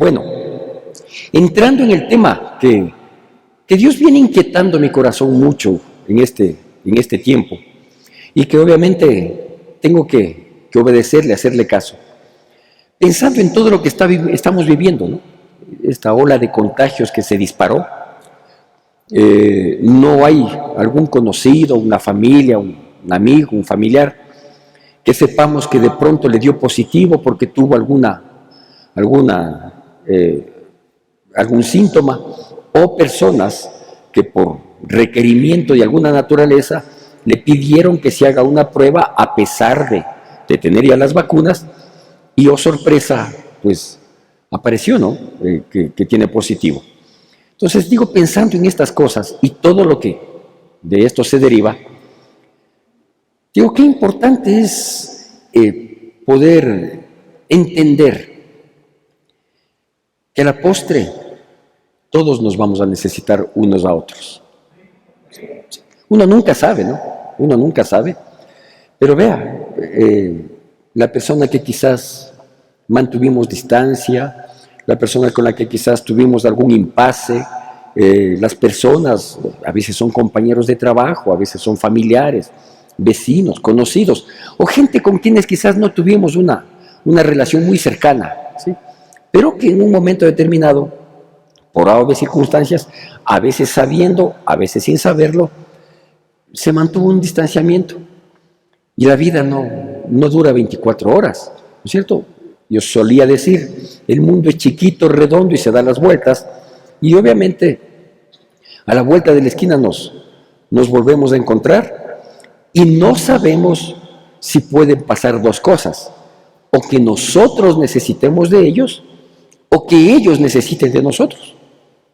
Bueno, entrando en el tema que Dios viene inquietando mi corazón mucho en este tiempo y que obviamente tengo que obedecerle, hacerle caso. Pensando en todo lo que estamos viviendo, ¿no? Esta ola de contagios que se disparó, no hay algún conocido, una familia, un amigo, un familiar, que sepamos que de pronto le dio positivo porque tuvo algún síntoma, o personas que por requerimiento de alguna naturaleza le pidieron que se haga una prueba a pesar de tener ya las vacunas, y oh sorpresa, pues apareció, ¿no? Que tiene positivo. Entonces digo, pensando en estas cosas y todo lo que de esto se deriva, digo, qué importante es poder entender que a la postre todos nos vamos a necesitar unos a otros. Uno nunca sabe, ¿no? Uno nunca sabe. Pero vea, la persona que quizás mantuvimos distancia, la persona con la que quizás tuvimos algún impasse, las personas, a veces son compañeros de trabajo, a veces son familiares, vecinos, conocidos, o gente con quienes quizás no tuvimos una relación muy cercana, ¿sí? Pero que en un momento determinado, por obvias circunstancias, a veces sabiendo, a veces sin saberlo, se mantuvo un distanciamiento. Y la vida no dura 24 horas, ¿no es cierto? Yo solía decir, el mundo es chiquito, redondo y se da las vueltas, y obviamente a la vuelta de la esquina nos volvemos a encontrar y no sabemos si pueden pasar dos cosas, o que nosotros necesitemos de ellos, o que ellos necesiten de nosotros,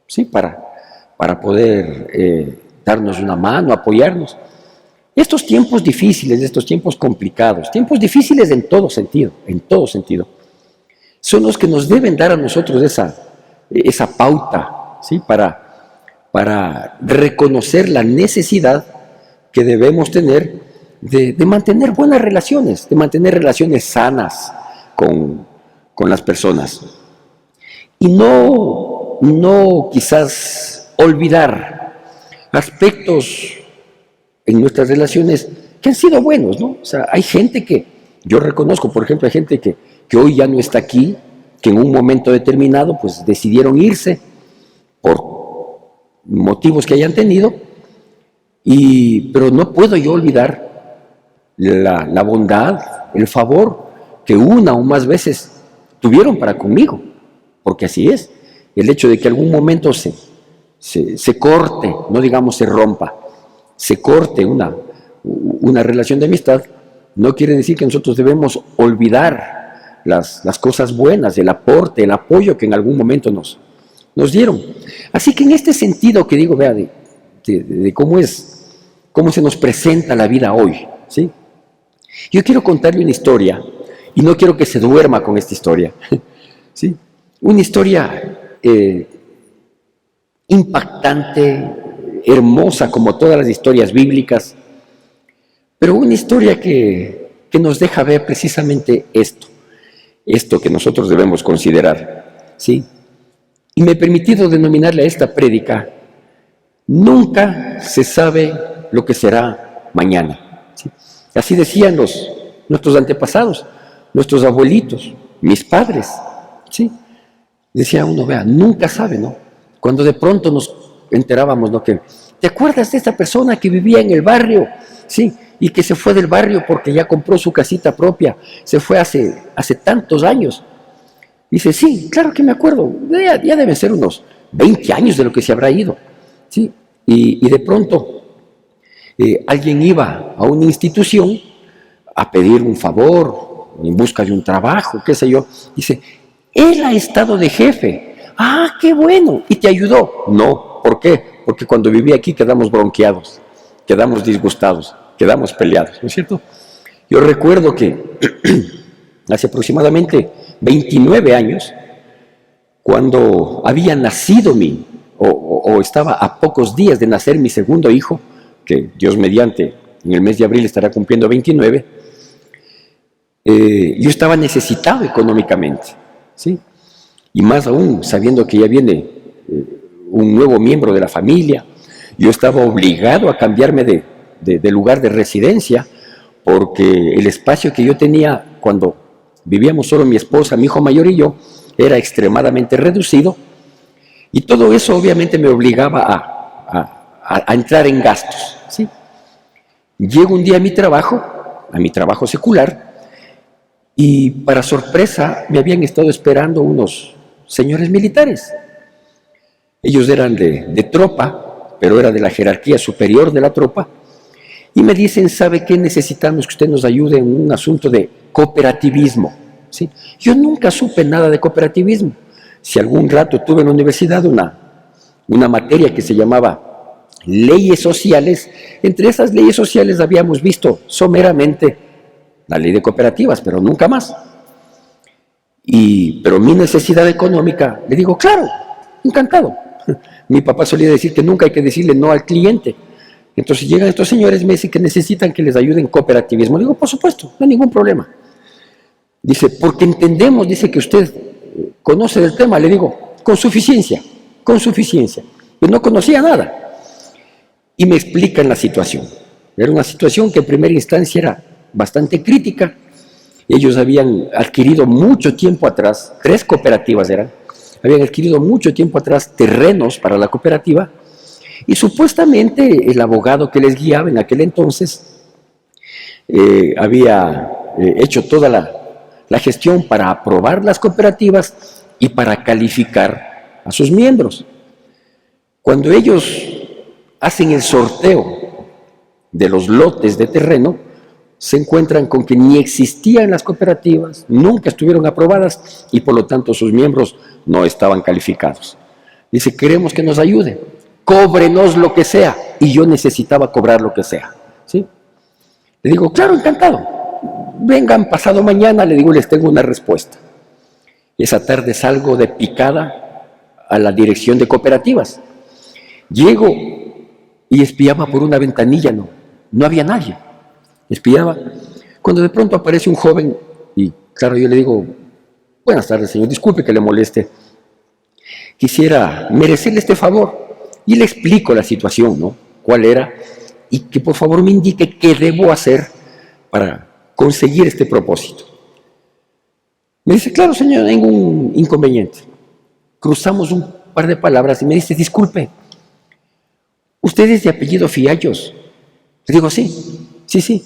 ¿sí? Para poder darnos una mano, apoyarnos. Estos tiempos difíciles, estos tiempos complicados, tiempos difíciles en todo sentido, son los que nos deben dar a nosotros esa pauta, ¿sí? Para reconocer la necesidad que debemos tener de mantener buenas relaciones, de mantener relaciones sanas con las personas. Y no quizás olvidar aspectos en nuestras relaciones que han sido buenos, ¿no? O sea, hay gente que, yo reconozco, por ejemplo, hay gente que hoy ya no está aquí, que en un momento determinado pues decidieron irse por motivos que hayan tenido, pero no puedo yo olvidar la bondad, el favor que una o más veces tuvieron para conmigo, porque así es, el hecho de que algún momento se corte, no digamos se rompa, se corte una relación de amistad, no quiere decir que nosotros debemos olvidar las cosas buenas, el aporte, el apoyo que en algún momento nos dieron. Así que en este sentido que digo, vea, de cómo se nos presenta la vida hoy, ¿sí? Yo quiero contarle una historia, y no quiero que se duerma con esta historia, ¿sí? Una historia impactante, hermosa como todas las historias bíblicas, pero una historia que nos deja ver precisamente esto que nosotros debemos considerar, ¿sí? Y me he permitido denominarle a esta prédica, nunca se sabe lo que será mañana, ¿sí? Así decían nuestros antepasados, nuestros abuelitos, mis padres, ¿sí? Decía uno, vea, nunca sabe, ¿no? Cuando de pronto nos enterábamos, ¿no? Que, ¿te acuerdas de esta persona que vivía en el barrio? Sí, y que se fue del barrio porque ya compró su casita propia, se fue hace tantos años. Dice, sí, claro que me acuerdo, ya deben ser unos 20 años de lo que se habrá ido, ¿sí? Y de pronto alguien iba a una institución a pedir un favor, en busca de un trabajo, qué sé yo. Dice, él ha estado de jefe. ¡Ah, qué bueno! ¿Y te ayudó? No. ¿Por qué? Porque cuando viví aquí quedamos bronqueados, quedamos disgustados, quedamos peleados, ¿no es cierto? Yo recuerdo que hace aproximadamente 29 años, cuando había nacido o estaba a pocos días de nacer mi segundo hijo, que Dios mediante en el mes de abril estará cumpliendo 29, yo estaba necesitado económicamente, ¿sí? y más aún sabiendo que ya viene un nuevo miembro de la familia. Yo estaba obligado a cambiarme de lugar de residencia, porque el espacio que yo tenía cuando vivíamos solo mi esposa, mi hijo mayor y yo, era extremadamente reducido, y todo eso obviamente me obligaba a entrar en gastos, ¿sí? Llego un día a mi trabajo secular, y para sorpresa me habían estado esperando unos señores militares. Ellos eran de tropa, pero era de la jerarquía superior de la tropa, y me dicen: ¿sabe qué? Necesitamos que usted nos ayude en un asunto de cooperativismo, ¿sí? Yo nunca supe nada de cooperativismo. Si algún rato tuve en la universidad una materia que se llamaba leyes sociales, entre esas leyes sociales habíamos visto someramente la ley de cooperativas, pero nunca más. Pero mi necesidad económica, le digo: claro, encantado. Mi papá solía decir que nunca hay que decirle no al cliente. Entonces llegan estos señores, me dicen que necesitan que les ayude en cooperativismo. Le digo: por supuesto, no hay ningún problema. Dice: porque entendemos, dice, que usted conoce del tema. Le digo: con suficiencia, con suficiencia. Yo no conocía nada. Y me explican la situación. Era una situación que en primera instancia era bastante crítica. Ellos habían adquirido mucho tiempo atrás, 3 cooperativas eran, habían adquirido mucho tiempo atrás terrenos para la cooperativa, y supuestamente el abogado que les guiaba en aquel entonces había hecho toda la gestión para aprobar las cooperativas y para calificar a sus miembros. Cuando ellos hacen el sorteo de los lotes de terreno, se encuentran con que ni existían las cooperativas, nunca estuvieron aprobadas, y por lo tanto sus miembros no estaban calificados. Dice: queremos que nos ayude, cóbrenos lo que sea. Y yo necesitaba cobrar lo que sea, ¿sí? Le digo: claro, encantado, vengan pasado mañana. Le digo: les tengo una respuesta. Esa tarde salgo de picada a la dirección de cooperativas. Llego y espiaba por una ventanilla, no había nadie. Espiaba, cuando de pronto aparece un joven, y claro, yo le digo: buenas tardes, señor, disculpe que le moleste, quisiera merecerle este favor. Y le explico la situación, ¿no? Cuál era, y que por favor me indique qué debo hacer para conseguir este propósito. Me dice: claro, señor, no hay ningún inconveniente. Cruzamos un par de palabras y me dice: disculpe, ¿usted es de apellido Fiallos? Le digo: sí.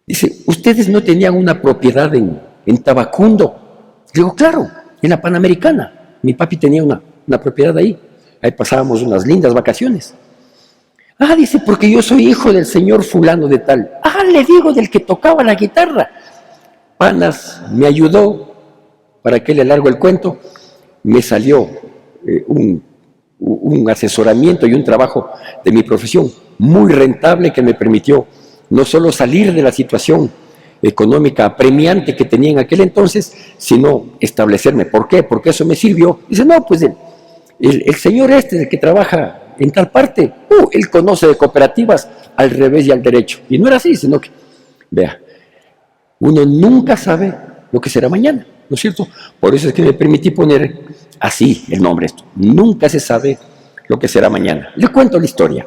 Dice: ¿ustedes no tenían una propiedad en Tabacundo? Le digo: claro, en la Panamericana. Mi papi tenía una propiedad ahí. Ahí pasábamos unas lindas vacaciones. Ah, dice: porque yo soy hijo del señor fulano de tal. Ah, le digo, del que tocaba la guitarra. Panas me ayudó, para que le largo el cuento. Me salió un asesoramiento y un trabajo de mi profesión muy rentable, que me permitió no solo salir de la situación económica apremiante que tenía en aquel entonces, sino establecerme. ¿Por qué? Porque eso me sirvió. Dice: no, pues el señor el que trabaja en tal parte, él conoce de cooperativas al revés y al derecho. Y no era así, sino que, vea, uno nunca sabe lo que será mañana, ¿no es cierto? Por eso es que me permití poner así el nombre esto. Nunca se sabe lo que será mañana. Le cuento la historia.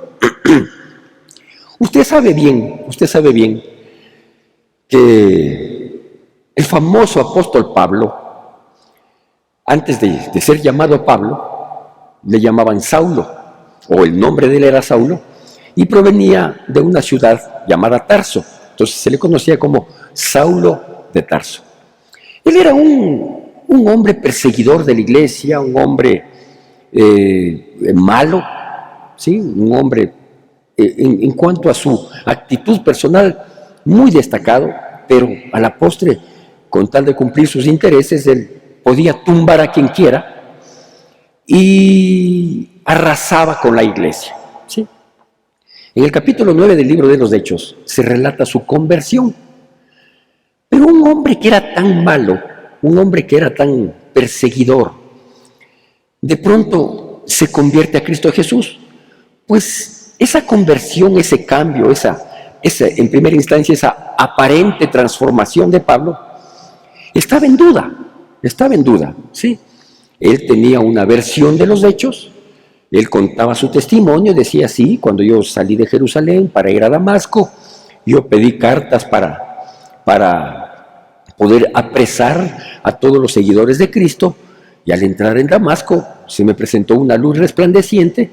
Usted sabe bien que el famoso apóstol Pablo, antes de ser llamado Pablo, le llamaban Saulo, o el nombre de él era Saulo, y provenía de una ciudad llamada Tarso. Entonces se le conocía como Saulo de Tarso. Él era un hombre perseguidor de la iglesia, un hombre malo, ¿sí? Un hombre en cuanto a su actitud personal muy destacado, pero a la postre, con tal de cumplir sus intereses, él podía tumbar a quien quiera y arrasaba con la iglesia, ¿sí? En el capítulo 9 del libro de los Hechos se relata su conversión. Pero un hombre que era tan malo, un hombre que era tan perseguidor, de pronto se convierte a Cristo Jesús. Pues esa conversión, ese cambio, esa en primera instancia, esa aparente transformación de Pablo, estaba en duda, ¿sí? Él tenía una versión de los hechos, él contaba su testimonio, decía así: cuando yo salí de Jerusalén para ir a Damasco, yo pedí cartas para poder apresar a todos los seguidores de Cristo, y al entrar en Damasco se me presentó una luz resplandeciente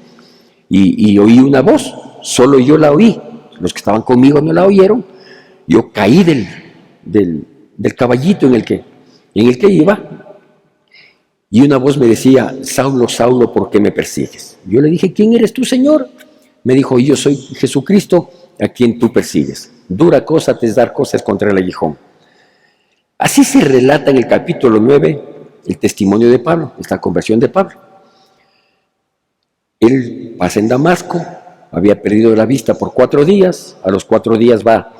y oí una voz, solo yo la oí, los que estaban conmigo no la oyeron. Yo caí del caballito en el que iba, y una voz me decía: Saulo, Saulo, ¿por qué me persigues? Yo le dije: ¿quién eres tú, Señor? Me dijo: yo soy Jesucristo, a quien tú persigues. Dura cosa te es dar cosas contra el aguijón. Así se relata en el capítulo 9 el testimonio de Pablo, esta conversión de Pablo. Él pasa en Damasco, había perdido la vista por 4 días, a los 4 días va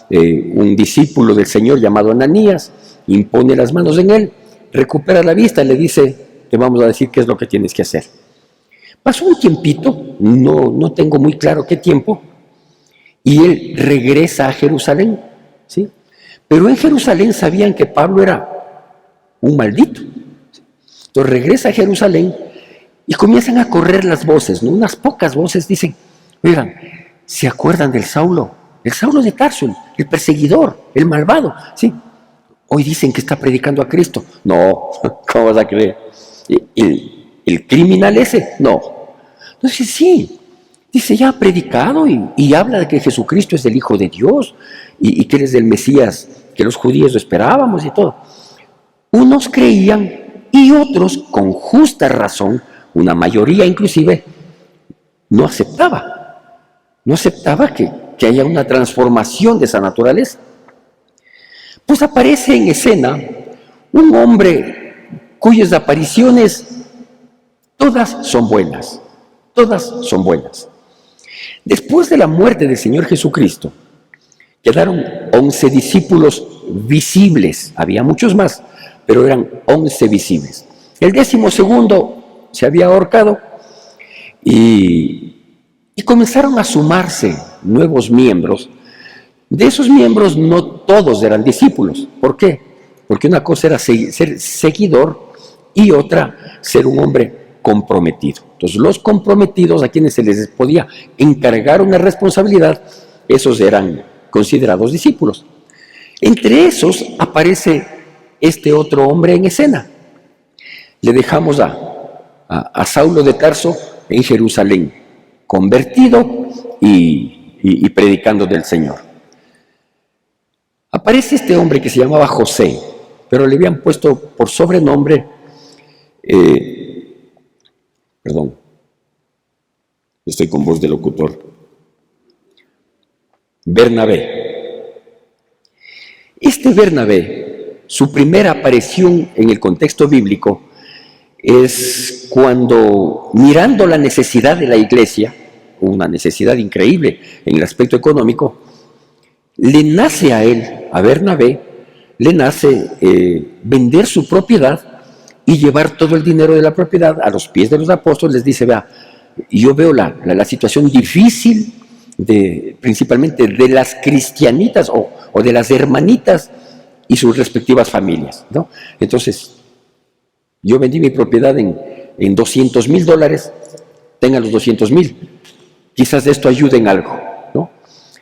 un discípulo del Señor llamado Ananías, impone las manos en él, recupera la vista, le dice: te vamos a decir qué es lo que tienes que hacer. Pasó un tiempito, no tengo muy claro qué tiempo, y él regresa a Jerusalén, ¿sí? Pero en Jerusalén sabían que Pablo era un maldito. Entonces regresa a Jerusalén y comienzan a correr las voces, ¿no? Unas pocas voces dicen: oigan, ¿se acuerdan del Saulo? El Saulo de Tarso, el perseguidor, el malvado, ¿sí? Hoy dicen que está predicando a Cristo. No, ¿cómo vas a creer? ¿El criminal ese? No. Entonces sí, dice: ya ha predicado y habla de que Jesucristo es el Hijo de Dios y que Él es el Mesías, que los judíos lo esperábamos y todo. Unos creían y otros, con justa razón, una mayoría inclusive, no aceptaba que haya una transformación de esa naturaleza. Pues aparece en escena un hombre cuyas apariciones todas son buenas, Después de la muerte del Señor Jesucristo, quedaron 11 discípulos visibles, había muchos más, pero eran 11 visibles. El 12º se había ahorcado y comenzaron a sumarse nuevos miembros. De esos miembros no todos eran discípulos. ¿Por qué? Porque una cosa era ser seguidor y otra ser un hombre comprometido. Entonces los comprometidos, a quienes se les podía encargar una responsabilidad, esos eran considerados discípulos. Entre esos aparece este otro hombre en escena. Le dejamos a Saulo de Tarso en Jerusalén, convertido y predicando del Señor. Aparece este hombre que se llamaba José, pero le habían puesto por sobrenombre, perdón, estoy con voz de locutor, Bernabé. Este Bernabé, su primera aparición en el contexto bíblico es cuando, mirando la necesidad de la iglesia, una necesidad increíble en el aspecto económico, le nace a él, a Bernabé, le nace vender su propiedad y llevar todo el dinero de la propiedad a los pies de los apóstoles. Les dice: vea, yo veo la situación difícil, principalmente de las cristianitas o de las hermanitas y sus respectivas familias, ¿no? Entonces, yo vendí mi propiedad en $200,000, tengan los 200,000, quizás de esto ayude en algo, ¿no?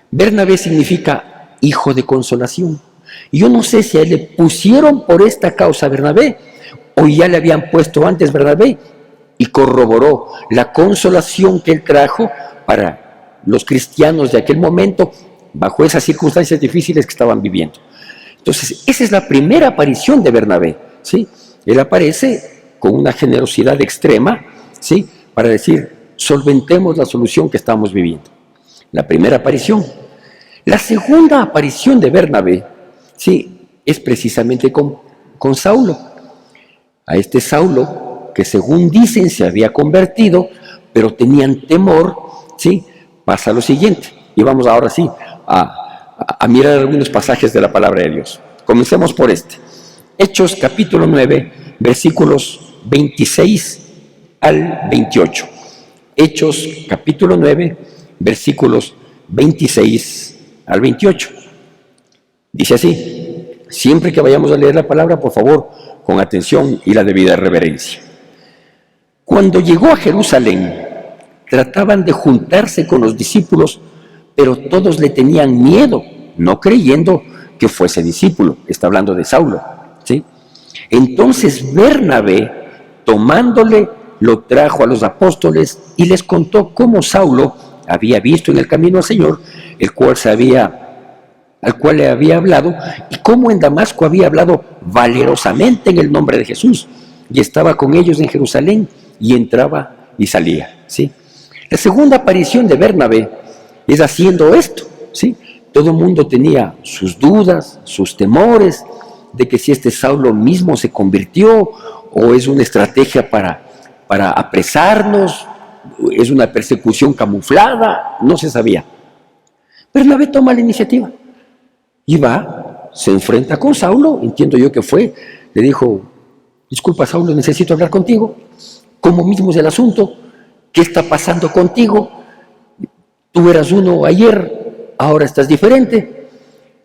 Bernabé significa hijo de consolación. Y yo no sé si a él le pusieron por esta causa Bernabé, o ya le habían puesto antes Bernabé, y corroboró la consolación que él trajo para los cristianos de aquel momento, bajo esas circunstancias difíciles que estaban viviendo. Entonces, esa es la primera aparición de Bernabé, ¿sí? Él aparece con una generosidad extrema, ¿sí? Para decir: solventemos la solución que estamos viviendo. La primera aparición. La segunda aparición de Bernabé, sí, es precisamente con Saulo. A este Saulo, que según dicen se había convertido, pero tenían temor, ¿sí? Pasa lo siguiente. Y vamos ahora sí a mirar algunos pasajes de la palabra de Dios. Comencemos por este. Hechos capítulo 9, versículos 26 al 28. Hechos capítulo 9, versículos 26 al 28. Dice así: siempre que vayamos a leer la palabra, por favor, con atención y la debida reverencia. Cuando llegó a Jerusalén, trataban de juntarse con los discípulos, pero todos le tenían miedo, no creyendo que fuese discípulo. Está hablando de Saulo, ¿sí? Entonces Bernabé, tomándole, lo trajo a los apóstoles y les contó cómo Saulo había visto en el camino al Señor, al cual le había hablado, y cómo en Damasco había hablado valerosamente en el nombre de Jesús, y estaba con ellos en Jerusalén, y entraba y salía, ¿sí? La segunda aparición de Bernabé es haciendo esto, ¿sí? Todo el mundo tenía sus dudas, sus temores, de que si este Saulo mismo se convirtió, o es una estrategia para apresarnos, es una persecución camuflada, no se sabía. Bernabé toma la iniciativa y va, se enfrenta con Saulo, entiendo yo que fue, le dijo: disculpa Saulo, necesito hablar contigo, ¿cómo mismo es el asunto? ¿Qué está pasando contigo? Tú eras uno ayer, ahora estás diferente.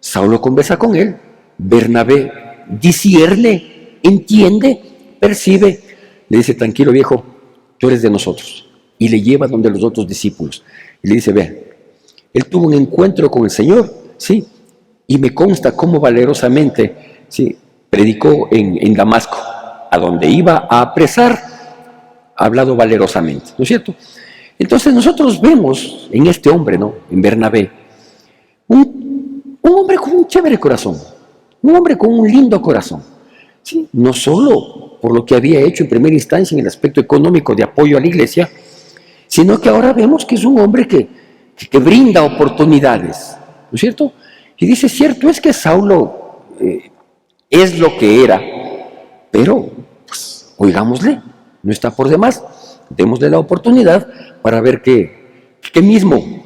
Saulo conversa con él, Bernabé discierne, entiende, percibe, le dice: tranquilo viejo, tú eres de nosotros, y le lleva donde los otros discípulos, y le dice: vean, él tuvo un encuentro con el Señor, ¿sí? Y me consta cómo valerosamente, ¿sí?, predicó en Damasco, a donde iba a apresar, ha hablado valerosamente, ¿no es cierto? Entonces nosotros vemos en este hombre, ¿no?, en Bernabé, un hombre con un chévere corazón, un hombre con un lindo corazón, ¿sí? No solo por lo que había hecho en primera instancia en el aspecto económico de apoyo a la iglesia, sino que ahora vemos que es un hombre que brinda oportunidades, ¿no es cierto? Y dice: cierto es que Saulo es lo que era, pero pues, oigámosle, no está por demás, démosle la oportunidad para ver qué mismo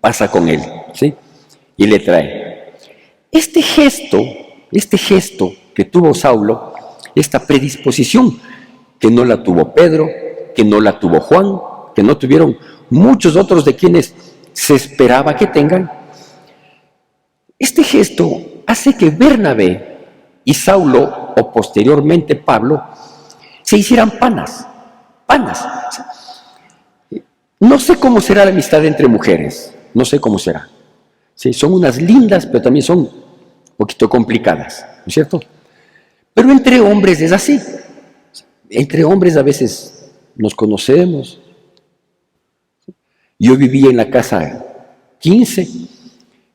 pasa con él, ¿sí? Y le trae. Este gesto que tuvo Saulo, esta predisposición, que no la tuvo Pedro, que no la tuvo Juan, que no tuvieron muchos otros de quienes se esperaba que tengan, este gesto hace que Bernabé y Saulo, o posteriormente Pablo, se hicieran panas. No sé cómo será la amistad entre mujeres, no sé cómo será. Sí, son unas lindas, pero también son un poquito complicadas, ¿no es cierto? Pero entre hombres es así. Entre hombres a veces nos conocemos. Yo vivía en la casa 15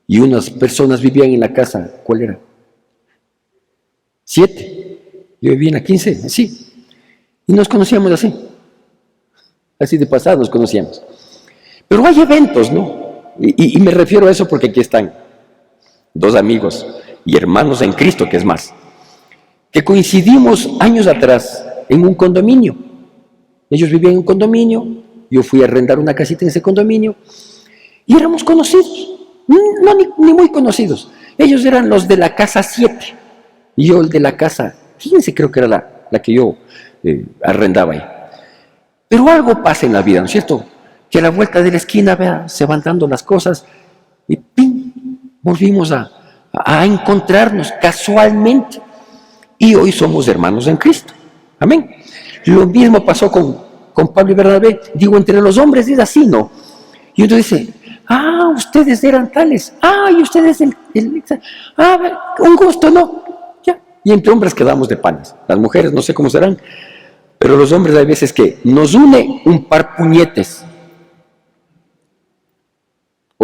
y unas personas vivían en la casa, ¿cuál era? 7. Yo vivía en la 15, sí. Y nos conocíamos así. Así de pasado nos conocíamos. Pero hay eventos, ¿no? Y me refiero a eso porque aquí están dos amigos y hermanos en Cristo, que es más, que coincidimos años atrás en un condominio. Ellos vivían en un condominio, yo fui a arrendar una casita en ese condominio y éramos conocidos, no ni muy conocidos. Ellos eran los de la casa 7 y yo el de la casa 15, creo que era la que yo arrendaba ahí. Pero algo pasa en la vida, ¿no es cierto? Que a la vuelta de la esquina, vea, se van dando las cosas y ¡pim!, volvimos a encontrarnos casualmente y hoy somos hermanos en Cristo. Amén. Lo mismo pasó con Pablo y Bernabé. Digo, entre los hombres es así, ¿no? Y uno dice: ustedes eran tales, y ustedes un gusto, ¿no? Ya. Y entre hombres quedamos de panas. Las mujeres no sé cómo serán, pero los hombres hay veces que nos une un par puñetes.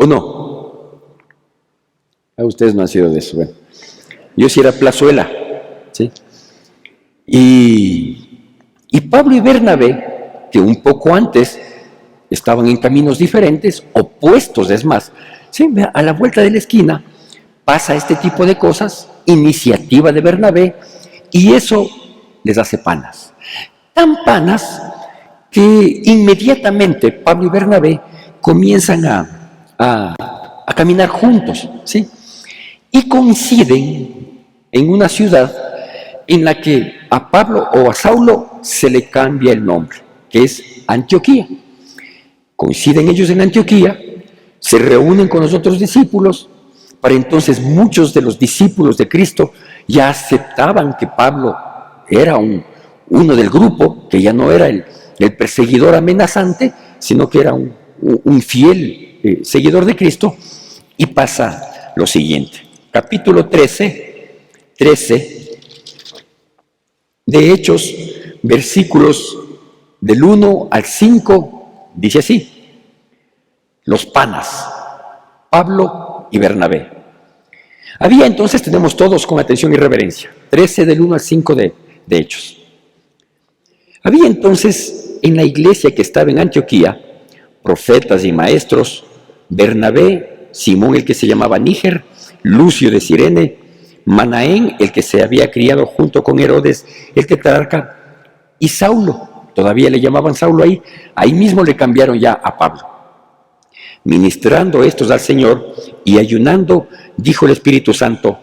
¿O no? Ustedes no han sido de eso. Bueno, yo sí era plazuela, ¿sí? Y Pablo y Bernabé, que un poco antes estaban en caminos diferentes, opuestos, es más, ¿sí?, a la vuelta de la esquina pasa este tipo de cosas, iniciativa de Bernabé, y eso les hace panas. Tan panas que inmediatamente Pablo y Bernabé comienzan a caminar juntos, ¿sí? Y coinciden en una ciudad en la que a Pablo o a Saulo se le cambia el nombre, que es Antioquía. Coinciden ellos en Antioquía, se reúnen con los otros discípulos. Para entonces muchos de los discípulos de Cristo ya aceptaban que Pablo era uno del grupo, que ya no era el el perseguidor amenazante, sino que era un fiel seguidor de Cristo. Y pasa lo siguiente. Capítulo 13 de Hechos, versículos del 1 al 5, dice así: los panas, Pablo y Bernabé. Había entonces, tenemos todos con atención y reverencia, 13 del 1 al 5 de Hechos. Había entonces en la iglesia que estaba en Antioquía profetas y maestros: Bernabé, Simón el que se llamaba Níger, Lucio de Cirene, Manaén el que se había criado junto con Herodes el tetrarca, y Saulo, todavía le llamaban Saulo ahí mismo le cambiaron ya a Pablo. Ministrando estos al Señor y ayunando, dijo el Espíritu Santo: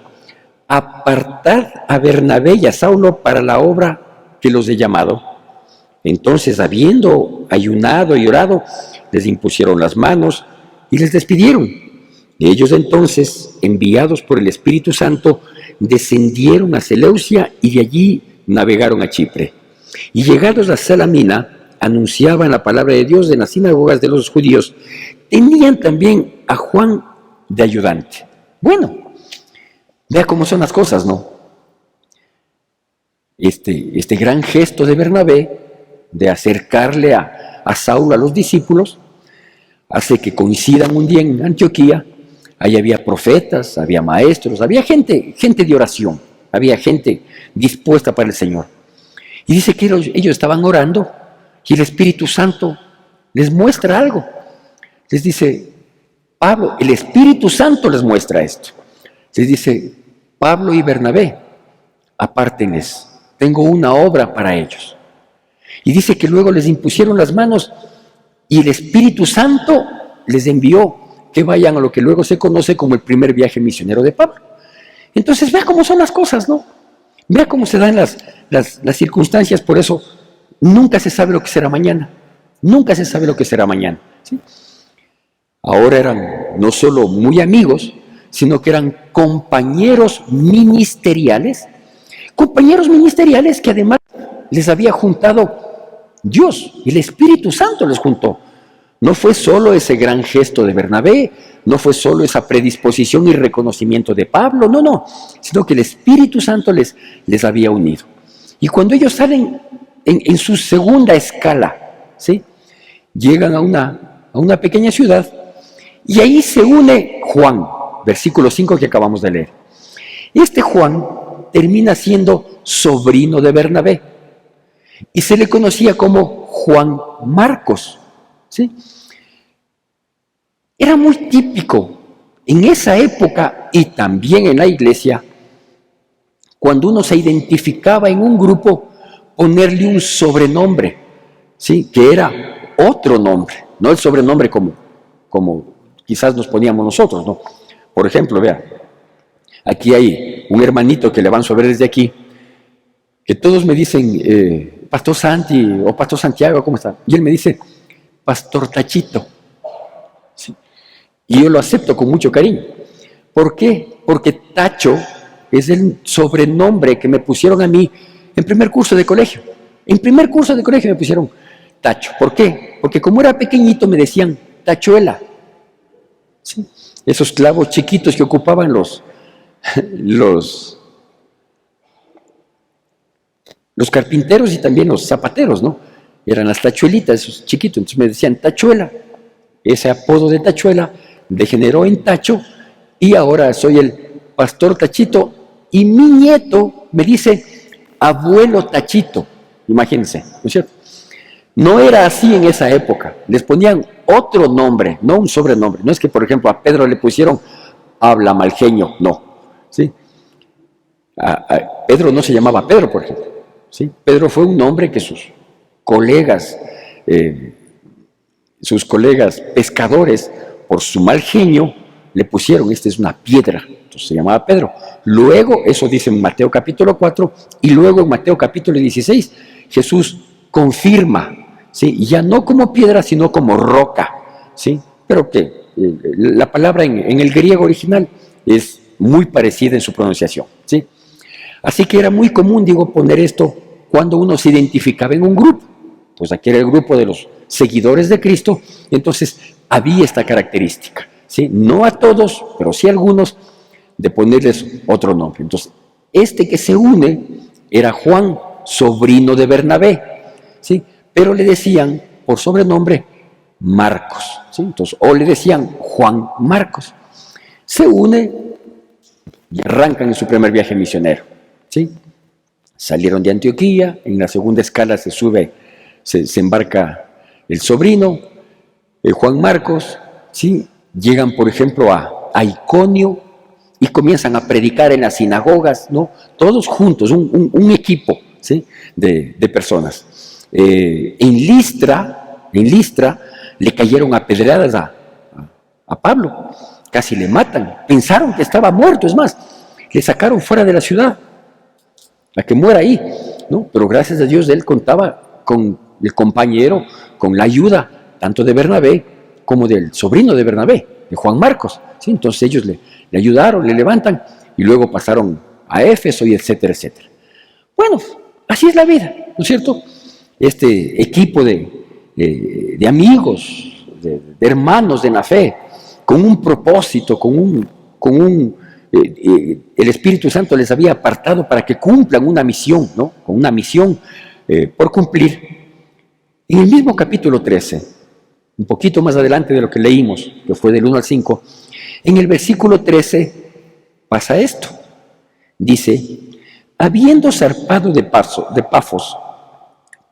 apartad a Bernabé y a Saulo para la obra que los he llamado. Entonces, habiendo ayunado y orado, les impusieron las manos y les despidieron. Ellos entonces, enviados por el Espíritu Santo, descendieron a Seleucia y de allí navegaron a Chipre. Y llegados a Salamina, anunciaban la palabra de Dios en las sinagogas de los judíos. Tenían también a Juan de ayudante. Bueno, vea cómo son las cosas, ¿no? Este gran gesto de Bernabé de acercarle a Saulo a los discípulos hace que coincidan un día en Antioquía. Ahí había profetas, había maestros, había gente de oración, había gente dispuesta para el Señor. Y dice que ellos estaban orando y el Espíritu Santo les muestra algo. Les dice, Pablo, el Espíritu Santo les muestra esto. Les dice, Pablo y Bernabé, apártenles, tengo una obra para ellos. Y dice que luego les impusieron las manos y el Espíritu Santo les envió que vayan a lo que luego se conoce como el primer viaje misionero de Pablo. Entonces vea cómo son las cosas, ¿no? Vea cómo se dan las circunstancias. Por eso nunca se sabe lo que será mañana. Nunca se sabe lo que será mañana, ¿sí? Ahora eran no solo muy amigos, sino que eran compañeros ministeriales que además les había juntado Dios, el Espíritu Santo les juntó. No fue solo ese gran gesto de Bernabé, no fue solo esa predisposición y reconocimiento de Pablo, no, sino que el Espíritu Santo les había unido. Y cuando ellos salen en su segunda escala, ¿sí?, llegan a una pequeña ciudad y ahí se une Juan, versículo 5 que acabamos de leer. Este Juan termina siendo sobrino de Bernabé y se le conocía como Juan Marcos, ¿sí? Era muy típico en esa época y también en la iglesia, cuando uno se identificaba en un grupo, ponerle un sobrenombre, ¿sí?, que era otro nombre, no el sobrenombre como quizás nos poníamos nosotros, ¿no? Por ejemplo, vea, aquí hay un hermanito que le van a ver desde aquí, que todos me dicen, Pastor Santi o Pastor Santiago, ¿cómo está? Y él me dice, Pastor Tachito. ¿Sí? Y yo lo acepto con mucho cariño. ¿Por qué? Porque Tacho es el sobrenombre que me pusieron a mí en primer curso de colegio. En primer curso de colegio me pusieron Tacho. ¿Por qué? Porque como era pequeñito me decían tachuela. ¿Sí? Esos clavos chiquitos que ocupaban los carpinteros y también los zapateros, ¿no? Eran las tachuelitas, esos chiquitos. Entonces me decían tachuela. Ese apodo de tachuela degeneró en Tacho y ahora soy el Pastor Tachito y mi nieto me dice abuelo Tachito. Imagínense, ¿no es cierto? No era así en esa época. Les ponían otro nombre, no un sobrenombre. No es que, por ejemplo, a Pedro le pusieron habla malgeño, no. ¿Sí? A Pedro no se llamaba Pedro, por ejemplo. ¿Sí? Pedro fue un nombre que sus colegas pescadores, por su mal genio, le pusieron, esta es una piedra. Entonces se llamaba Pedro. Luego, eso dice en Mateo capítulo 4, y luego en Mateo capítulo 16, Jesús confirma, ¿sí?, ya no como piedra, sino como roca, ¿sí? Pero que la palabra en el griego original es muy parecida en su pronunciación, ¿sí? Así que era muy común, digo, poner esto cuando uno se identificaba en un grupo, pues aquí era el grupo de los seguidores de Cristo, entonces había esta característica, ¿sí? No a todos, pero sí a algunos, de ponerles otro nombre. Entonces, este que se une era Juan, sobrino de Bernabé, ¿sí? Pero le decían por sobrenombre Marcos, ¿sí? Entonces, o le decían Juan Marcos. Se une y arrancan en su primer viaje misionero, ¿sí? Salieron de Antioquía, en la segunda escala se embarca el sobrino, Juan Marcos, ¿sí? Llegan, por ejemplo, a Iconio y comienzan a predicar en las sinagogas, ¿no? Todos juntos, un equipo, ¿sí? de personas. En Listra le cayeron a pedradas a Pablo, casi le matan, pensaron que estaba muerto, es más, le sacaron fuera de la ciudad, a que muera ahí, ¿no? Pero gracias a Dios él contaba con el compañero, con la ayuda tanto de Bernabé como del sobrino de Bernabé, de Juan Marcos, ¿sí? Entonces ellos le ayudaron, le levantan y luego pasaron a Éfeso y etcétera, etcétera. Bueno, así es la vida, ¿no es cierto? Este equipo de amigos, de hermanos de la fe, con un propósito, el Espíritu Santo les había apartado para que cumplan una misión, ¿no? Con una misión por cumplir. En el mismo capítulo 13, un poquito más adelante de lo que leímos, que fue del 1 al 5, en el versículo 13 pasa esto. Dice, habiendo zarpado de Pafos,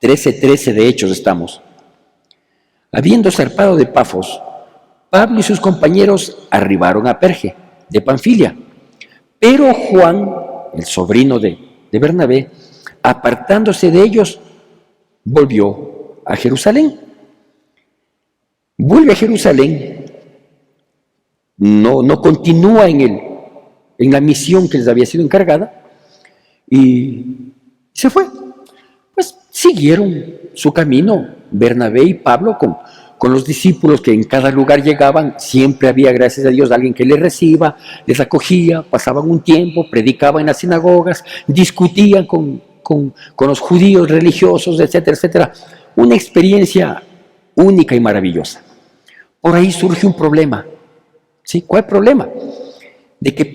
13:13 de Hechos estamos, habiendo zarpado de Pafos, Pablo y sus compañeros arribaron a Perge, de Panfilia. Pero Juan, el sobrino de Bernabé, apartándose de ellos, volvió a Jerusalén. Vuelve a Jerusalén, no continúa en la misión que les había sido encargada y se fue. Pues siguieron su camino, Bernabé y Pablo, con los discípulos que en cada lugar llegaban. Siempre había, gracias a Dios, alguien que les reciba, les acogía, pasaban un tiempo, predicaban en las sinagogas, discutían con los judíos religiosos, etcétera, etcétera. Una experiencia única y maravillosa. Por ahí surge un problema, ¿sí? ¿Cuál problema? De que el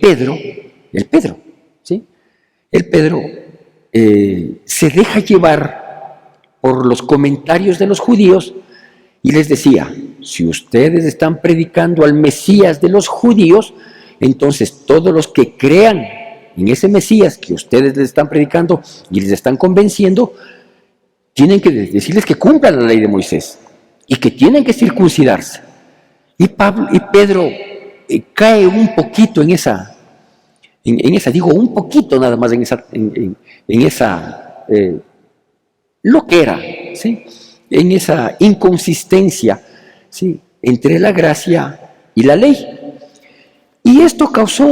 Pedro, se deja llevar por los comentarios de los judíos y les decía, si ustedes están predicando al Mesías de los judíos, entonces todos los que crean en ese Mesías que ustedes les están predicando y les están convenciendo, tienen que decirles que cumplan la ley de Moisés y que tienen que circuncidarse. Y Pedro cae un poquito en esa, digo un poquito nada más en esa loquera, ¿sí? En esa inconsistencia, ¿sí? Entre la gracia y la ley. Y esto causó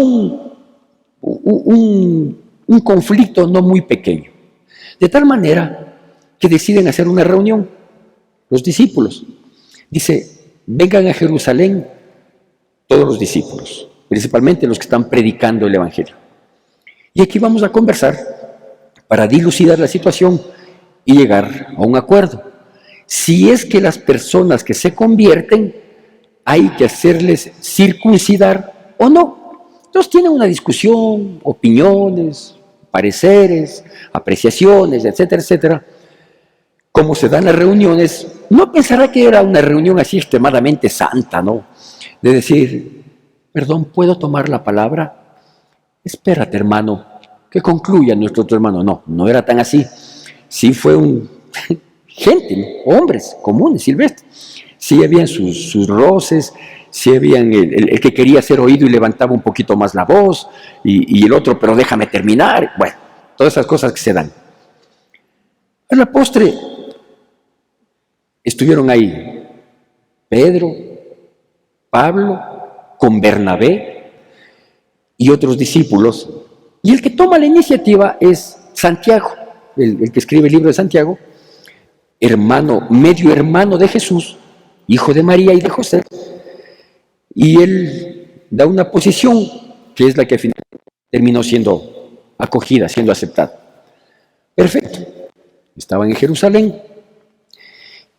un conflicto no muy pequeño, de tal manera que deciden hacer una reunión, los discípulos. Dice, vengan a Jerusalén todos los discípulos, principalmente los que están predicando el Evangelio. Y aquí vamos a conversar para dilucidar la situación y llegar a un acuerdo. Si es que las personas que se convierten hay que hacerles circuncidar o no. Entonces tienen una discusión, opiniones, pareceres, apreciaciones, etcétera, etcétera. Como se dan las reuniones, no pensará que era una reunión así extremadamente santa, ¿no? De decir, perdón, ¿puedo tomar la palabra? Espérate, hermano, que concluya nuestro otro hermano. No era tan así. Sí fue gente, ¿no? Hombres comunes, silvestres. Sí habían sus roces, sí habían el que quería ser oído y levantaba un poquito más la voz, y el otro, pero déjame terminar. Bueno, todas esas cosas que se dan. A la postre, estuvieron ahí Pedro, Pablo, con Bernabé y otros discípulos. Y el que toma la iniciativa es Santiago, el que escribe el libro de Santiago, medio hermano de Jesús, hijo de María y de José. Y él da una posición que es la que finalmente terminó siendo acogida, siendo aceptada. Perfecto. Estaban en Jerusalén.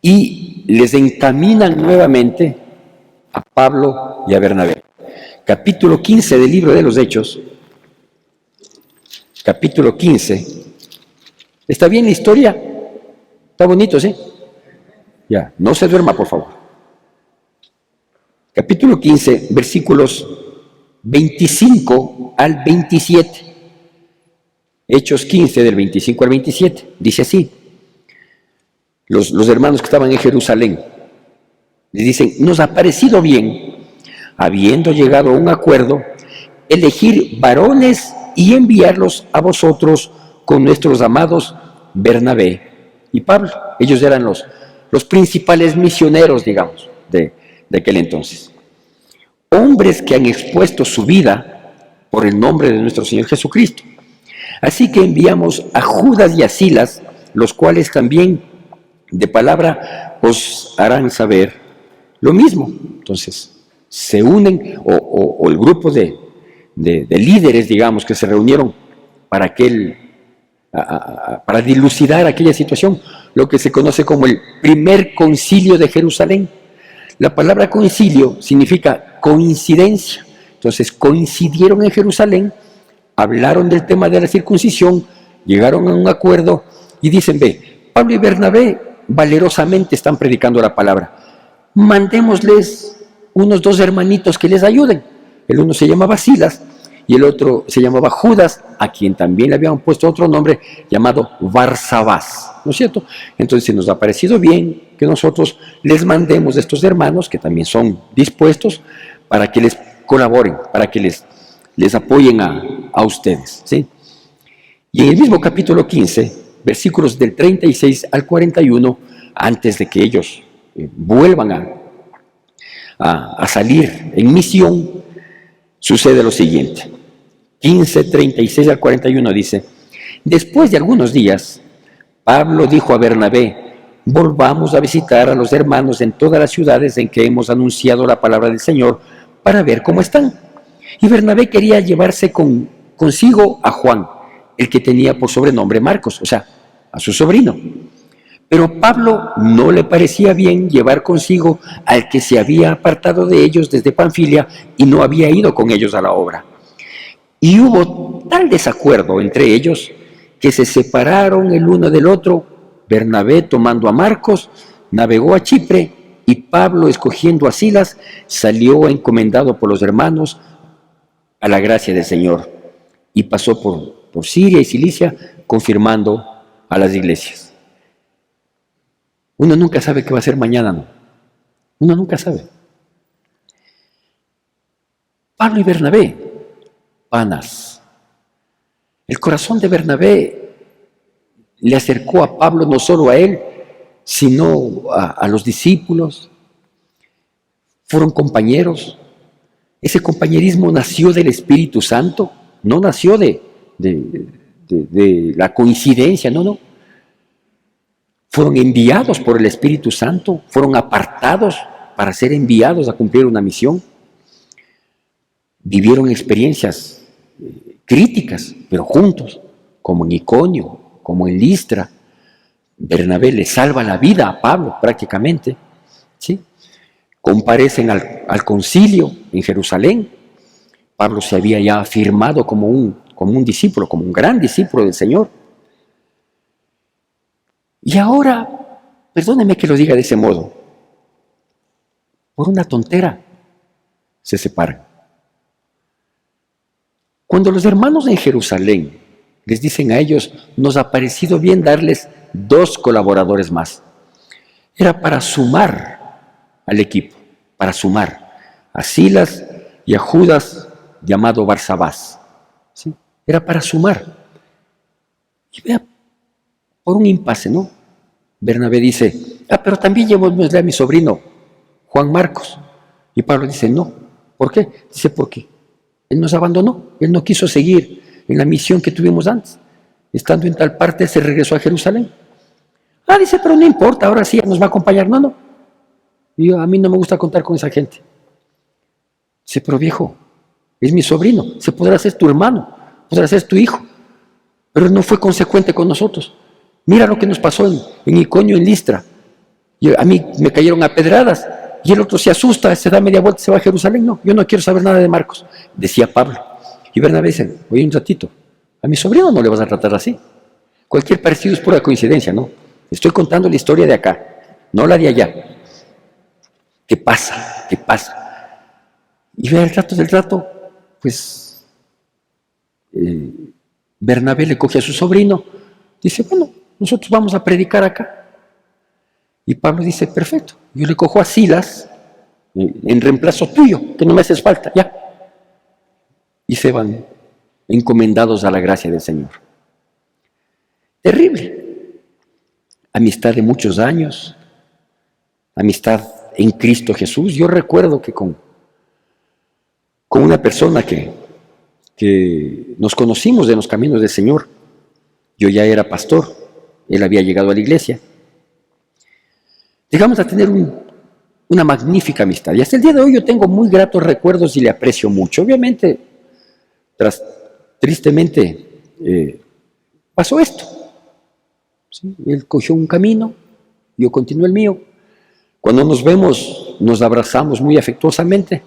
y les encaminan nuevamente a Pablo y a Bernabé. Capítulo 15 del libro de los Hechos, capítulo 15. ¿Está bien la historia? Está bonito, ¿sí? Ya, no se duerma, por favor. Capítulo 15, versículos 25 al 27. Hechos 15, del 25 al 27. Dice así. Los hermanos que estaban en Jerusalén les dicen: nos ha parecido bien, habiendo llegado a un acuerdo, elegir varones y enviarlos a vosotros con nuestros amados Bernabé y Pablo. Ellos eran los principales misioneros, digamos, de aquel entonces. Hombres que han expuesto su vida por el nombre de nuestro Señor Jesucristo. Así que enviamos a Judas y a Silas, los cuales también de palabra os harán saber lo mismo. Entonces, se unen, o el grupo de líderes, digamos, que se reunieron para para dilucidar aquella situación, lo que se conoce como el primer concilio de Jerusalén. La palabra concilio significa coincidencia. Entonces, coincidieron en Jerusalén, hablaron del tema de la circuncisión, llegaron a un acuerdo y dicen: ve, Pablo y Bernabé valerosamente están predicando la palabra. Mandémosles unos 2 hermanitos que les ayuden. El uno se llamaba Silas y el otro se llamaba Judas, a quien también le habían puesto otro nombre llamado Barsabás, ¿no es cierto? Entonces nos ha parecido bien que nosotros les mandemos a estos hermanos, que también son dispuestos, para que les colaboren, para que les apoyen a ustedes, ¿sí? Y en el mismo capítulo 15, versículos del 36 al 41, antes de que ellos vuelvan a salir en misión, sucede lo siguiente. 15, 36 al 41 dice: después de algunos días, Pablo dijo a Bernabé: volvamos a visitar a los hermanos en todas las ciudades en que hemos anunciado la palabra del Señor para ver cómo están. Y Bernabé quería llevarse consigo a Juan, el que tenía por sobrenombre Marcos, o sea, a su sobrino. Pero Pablo no le parecía bien llevar consigo al que se había apartado de ellos desde Panfilia y no había ido con ellos a la obra. Y hubo tal desacuerdo entre ellos que se separaron el uno del otro. Bernabé, tomando a Marcos, navegó a Chipre, y Pablo, escogiendo a Silas, salió encomendado por los hermanos a la gracia del Señor, y pasó por Siria y Cilicia, confirmando a las iglesias. Uno nunca sabe qué va a ser mañana, ¿no? Uno nunca sabe. Pablo y Bernabé, panas. El corazón de Bernabé le acercó a Pablo, no solo a él, sino a los discípulos. Fueron compañeros. Ese compañerismo nació del Espíritu Santo, no nació de la coincidencia, no. Fueron enviados por el Espíritu Santo, fueron apartados para ser enviados a cumplir una misión. Vivieron experiencias críticas, pero juntos, como en Iconio, como en Listra. Bernabé le salva la vida a Pablo prácticamente, ¿sí? Comparecen al concilio en Jerusalén. Pablo se había ya afirmado como un discípulo, como un gran discípulo del Señor. Y ahora, perdóneme que lo diga de ese modo, por una tontera se separan. Cuando los hermanos en Jerusalén les dicen a ellos: nos ha parecido bien darles 2 colaboradores más, era para sumar al equipo, para sumar a Silas y a Judas, llamado Barsabás, ¿sí? Era para sumar. Y vea, por un impasse, ¿no? Bernabé dice: pero también llevémosle a mi sobrino Juan Marcos. Y Pablo dice: no. ¿Por qué? Dice: porque él nos abandonó, él no quiso seguir en la misión que tuvimos antes. Estando en tal parte, se regresó a Jerusalén. Dice: pero no importa, ahora sí nos va a acompañar. No. Y a mí no me gusta contar con esa gente. Dice: pero viejo, es mi sobrino, se podrá ser tu hermano, podrá ser tu hijo, pero no fue consecuente con nosotros. Mira lo que nos pasó en Iconio, en Listra. Y a mí me cayeron a pedradas. Y el otro se asusta, se da media vuelta, se va a Jerusalén. No, yo no quiero saber nada de Marcos, decía Pablo. Y Bernabé dice, oye, un ratito, a mi sobrino no le vas a tratar así. Cualquier parecido es pura coincidencia, ¿no? Estoy contando la historia de acá, no la de allá. ¿Qué pasa? ¿Qué pasa? Y ve el rato del rato, pues Bernabé le coge a su sobrino, dice, bueno, nosotros vamos a predicar acá. Y Pablo dice, perfecto, yo le cojo a Silas en reemplazo tuyo, que no me haces falta, ya. Y se van encomendados a la gracia del Señor. Terrible. Amistad de muchos años, amistad en Cristo Jesús. Yo recuerdo que con una persona que nos conocimos en los caminos del Señor, yo ya era pastor, él había llegado a la iglesia, llegamos a tener una magnífica amistad. Y hasta el día de hoy yo tengo muy gratos recuerdos y le aprecio mucho. Obviamente, tristemente, pasó esto. ¿Sí? Él cogió un camino, yo continué el mío. Cuando nos vemos, nos abrazamos muy afectuosamente.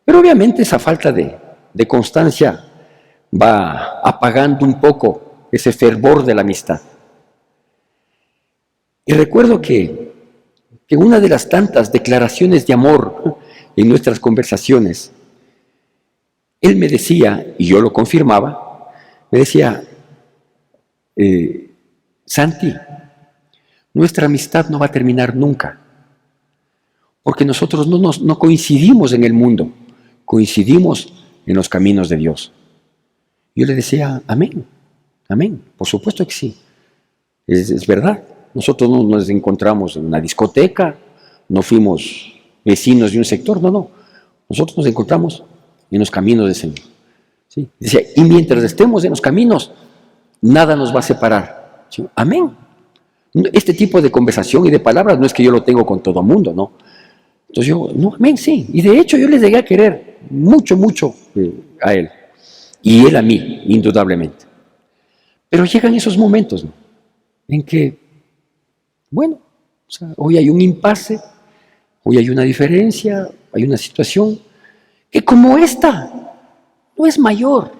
Pero obviamente esa falta de constancia va apagando un poco ese fervor de la amistad. Y recuerdo que una de las tantas declaraciones de amor en nuestras conversaciones, él me decía, y yo lo confirmaba, me decía, Santi, nuestra amistad no va a terminar nunca, porque nosotros no coincidimos en el mundo, coincidimos en los caminos de Dios. Yo le decía, amén, amén, por supuesto que sí, es verdad. Nosotros no nos encontramos en una discoteca, no fuimos vecinos de un sector, no. Nosotros nos encontramos en los caminos del Señor. ¿Sí? Decía, y mientras estemos en los caminos, nada nos va a separar. ¿Sí? Amén. Este tipo de conversación y de palabras no es que yo lo tengo con todo el mundo, ¿no? Entonces yo, no, amén, sí. Y de hecho yo les llegué a querer mucho, mucho a él. Y él a mí, indudablemente. Pero llegan esos momentos, ¿no? En que, bueno, o sea, hoy hay un impasse, hoy hay una diferencia, hay una situación que como esta no es mayor,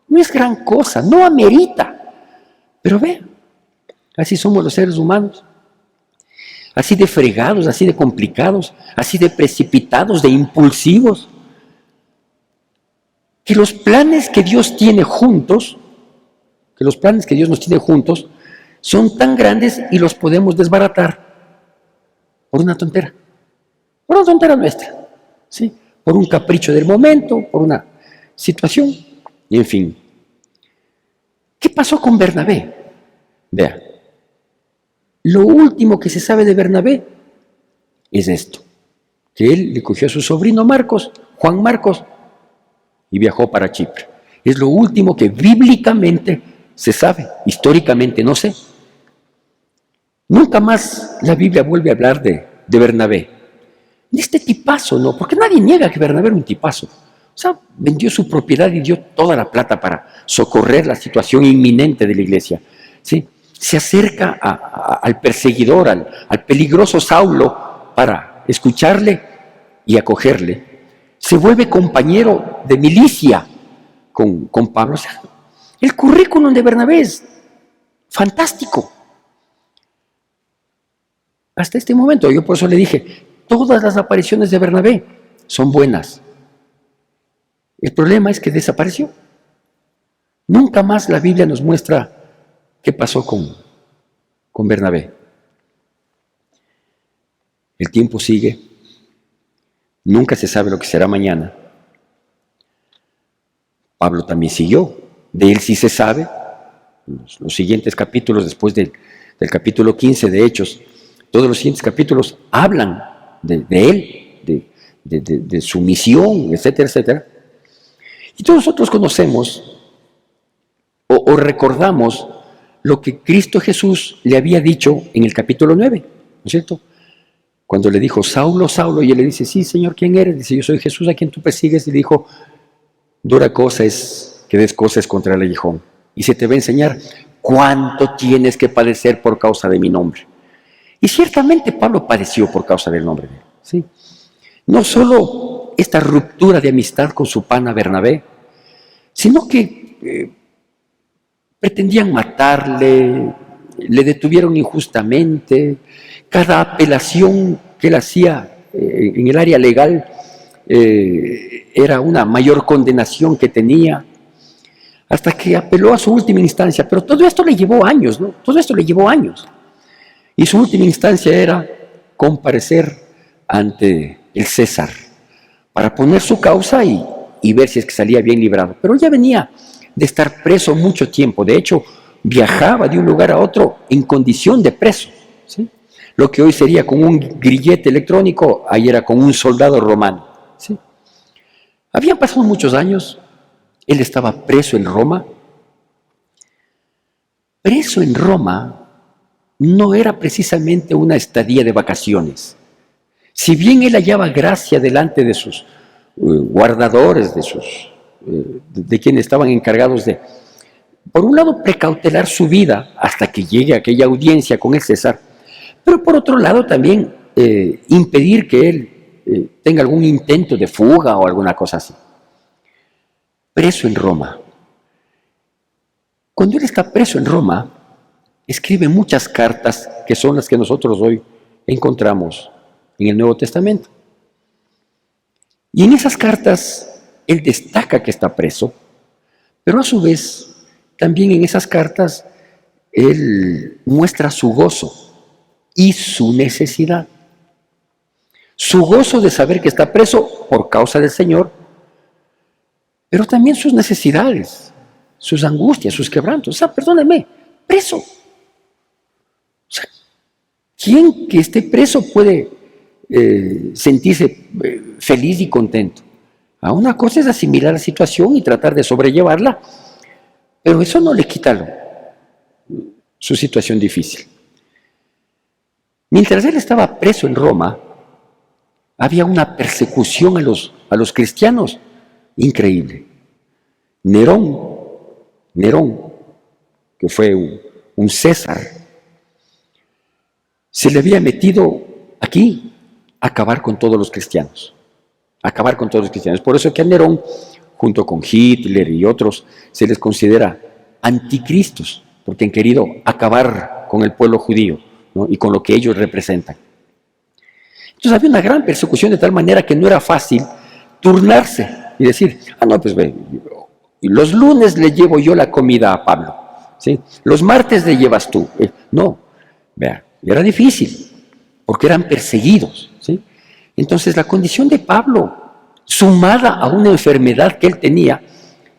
no es gran cosa, no amerita. Pero vean, así somos los seres humanos, así de fregados, así de complicados, así de precipitados, de impulsivos, que los planes que Dios tiene juntos, que los planes que Dios nos tiene juntos, son tan grandes y los podemos desbaratar por una tontera nuestra, ¿sí? Por un capricho del momento, por una situación, y en fin. ¿Qué pasó con Bernabé? Vea, lo último que se sabe de Bernabé es esto, que él le cogió a su sobrino Marcos, Juan Marcos, y viajó para Chipre. Es lo último que bíblicamente se sabe, históricamente no sé. Nunca más la Biblia vuelve a hablar de Bernabé. De este tipazo, ¿no? Porque nadie niega que Bernabé era un tipazo. O sea, vendió su propiedad y dio toda la plata para socorrer la situación inminente de la iglesia. ¿Sí? Se acerca al perseguidor, al peligroso Saulo, para escucharle y acogerle. Se vuelve compañero de milicia con Pablo. O sea, el currículum de Bernabé es fantástico. Hasta este momento, yo por eso le dije, todas las apariciones de Bernabé son buenas. El problema es que desapareció. Nunca más la Biblia nos muestra qué pasó con Bernabé. El tiempo sigue, nunca se sabe lo que será mañana. Pablo también siguió, de él sí se sabe. Los siguientes capítulos, después del capítulo 15 de Hechos, todos los siguientes capítulos hablan de él, de su misión, etcétera, etcétera. Y todos nosotros conocemos o recordamos lo que Cristo Jesús le había dicho en el capítulo 9, ¿no es cierto? Cuando le dijo, Saulo, Saulo, y él le dice, sí, Señor, ¿quién eres? Dice, yo soy Jesús a quien tú persigues. Y le dijo, dura cosa es que des cosas contra el aguijón. Y se te va a enseñar cuánto tienes que padecer por causa de mi nombre. Y ciertamente Pablo padeció por causa del nombre de él. ¿Sí? No solo esta ruptura de amistad con su pana Bernabé, sino que pretendían matarle, le detuvieron injustamente, cada apelación que él hacía en el área legal era una mayor condenación que tenía, hasta que apeló a su última instancia. Pero todo esto le llevó años, ¿no? Todo esto le llevó años. Y su última instancia era comparecer ante el César para poner su causa y ver si es que salía bien librado. Pero ya venía de estar preso mucho tiempo. De hecho, viajaba de un lugar a otro en condición de preso. ¿Sí? Lo que hoy sería con un grillete electrónico, ahí era con un soldado romano. ¿Sí? Habían pasado muchos años, él estaba preso en Roma. Preso en Roma no era precisamente una estadía de vacaciones. Si bien él hallaba gracia delante de sus guardadores, de quienes estaban encargados de, por un lado, precautelar su vida hasta que llegue aquella audiencia con el César, pero por otro lado también impedir que él tenga algún intento de fuga o alguna cosa así. Preso en Roma. Cuando él está preso en Roma, escribe muchas cartas que son las que nosotros hoy encontramos en el Nuevo Testamento. Y en esas cartas él destaca que está preso, pero a su vez también en esas cartas él muestra su gozo y su necesidad. Su gozo de saber que está preso por causa del Señor, pero también sus necesidades, sus angustias, sus quebrantos. O sea, perdóneme, preso. O sea, ¿quién que esté preso puede sentirse feliz y contento? Una cosa es asimilar la situación y tratar de sobrellevarla, pero eso no le quita su situación difícil. Mientras él estaba preso en Roma, había una persecución a los cristianos increíble. Nerón, que fue un César, se le había metido aquí a acabar con todos los cristianos. Acabar con todos los cristianos. Por eso que a Nerón, junto con Hitler y otros, se les considera anticristos, porque han querido acabar con el pueblo judío, ¿no? Y con lo que ellos representan. Entonces había una gran persecución de tal manera que no era fácil turnarse y decir, no, pues ve, los lunes le llevo yo la comida a Pablo, ¿sí? Los martes le llevas tú. No, vea, era difícil, porque eran perseguidos, ¿sí? Entonces la condición de Pablo, sumada a una enfermedad que él tenía,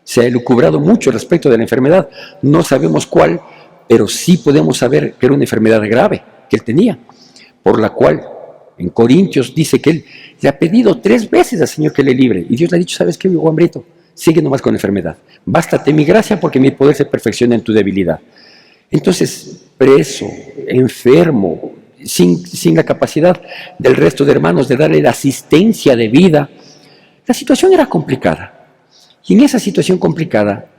se ha elucubrado mucho respecto de la enfermedad, no sabemos cuál, pero sí podemos saber que era una enfermedad grave que él tenía, por la cual en Corintios dice que él le ha pedido 3 veces al Señor que le libre, y Dios le ha dicho, ¿sabes qué, mi Juanbrito? Sigue nomás con la enfermedad, bástate mi gracia porque mi poder se perfecciona en tu debilidad. Entonces, preso, enfermo, sin la capacidad del resto de hermanos de darle la asistencia de vida, la situación era complicada. Y en esa situación complicada,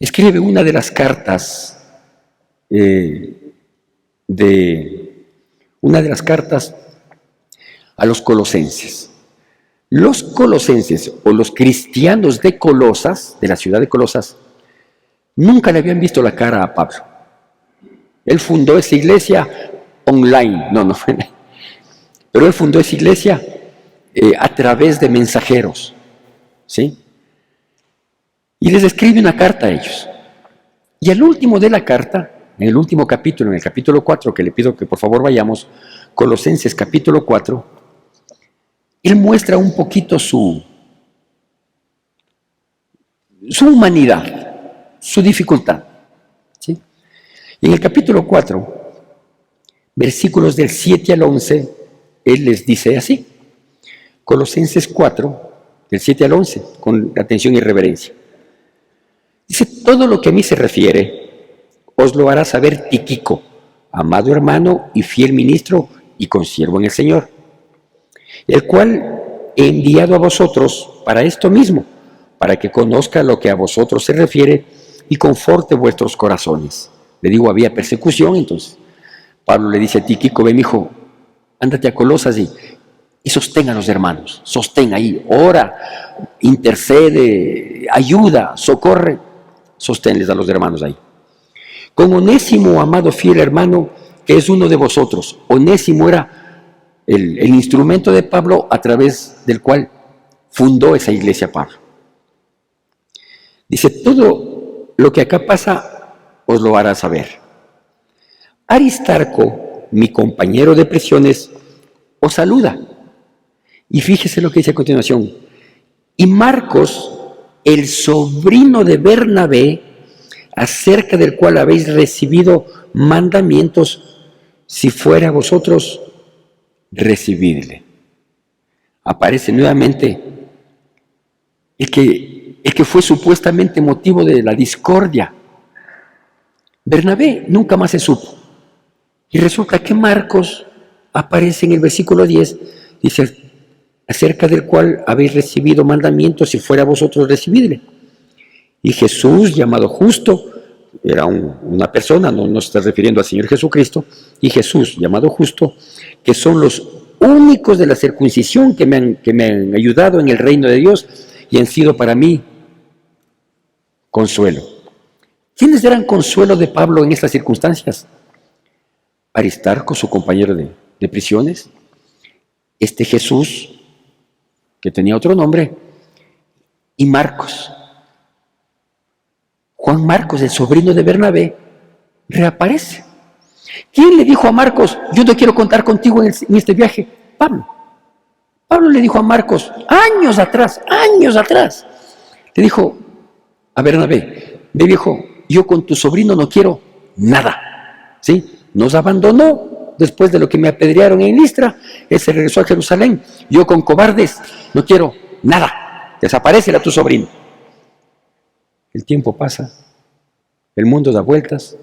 escribe una de las cartas a los colosenses. Los colosenses o los cristianos de Colosas, de la ciudad de Colosas, nunca le habían visto la cara a Pablo. Él fundó esa iglesia online, no fue, pero él fundó esa iglesia a través de mensajeros, ¿sí? Y les escribe una carta a ellos. Y al último de la carta, en el último capítulo, en el capítulo 4, que le pido que por favor vayamos, Colosenses capítulo 4, él muestra un poquito su humanidad, su dificultad, ¿sí? Y en el capítulo 4, versículos del 7 al 11, él les dice así, Colosenses 4, del 7 al 11, con atención y reverencia. Dice, todo lo que a mí se refiere, os lo hará saber Tíquico, amado hermano y fiel ministro y consiervo en el Señor, el cual he enviado a vosotros para esto mismo, para que conozca lo que a vosotros se refiere y conforte vuestros corazones. Le digo, había persecución entonces, Pablo le dice a Tíquico, ve, mijo, ándate a Colosas y sostén a los hermanos, sostén ahí, ora, intercede, ayuda, socorre, sosténles a los hermanos ahí. Con Onésimo, amado fiel hermano, que es uno de vosotros. Onésimo era el instrumento de Pablo a través del cual fundó esa iglesia Pablo. Dice, todo lo que acá pasa os lo hará saber. Aristarco, mi compañero de prisiones, os saluda. Y fíjese lo que dice a continuación. Y Marcos, el sobrino de Bernabé, acerca del cual habéis recibido mandamientos, si fuera a vosotros, recibidle. Aparece nuevamente el que fue supuestamente motivo de la discordia. Bernabé nunca más se supo. Y resulta que Marcos aparece en el versículo 10, dice, acerca del cual habéis recibido mandamientos, si fuera a vosotros, recibidle. Y Jesús, llamado Justo, era una persona, no se está refiriendo al Señor Jesucristo, y Jesús, llamado Justo, que son los únicos de la circuncisión que me han ayudado en el reino de Dios y han sido para mí consuelo. ¿Quiénes eran consuelo de Pablo en estas circunstancias? Aristarco, su compañero de prisiones, este Jesús, que tenía otro nombre, y Marcos. Juan Marcos, el sobrino de Bernabé, reaparece. ¿Quién le dijo a Marcos, yo no quiero contar contigo en este viaje? Pablo. Pablo le dijo a Marcos, años atrás, le dijo a Bernabé, ve viejo, yo con tu sobrino no quiero nada. ¿Sí? Nos abandonó después de lo que me apedrearon en Listra, él se regresó a Jerusalén, yo con cobardes no quiero nada, desaparece a tu sobrino. El tiempo pasa, el mundo da vueltas,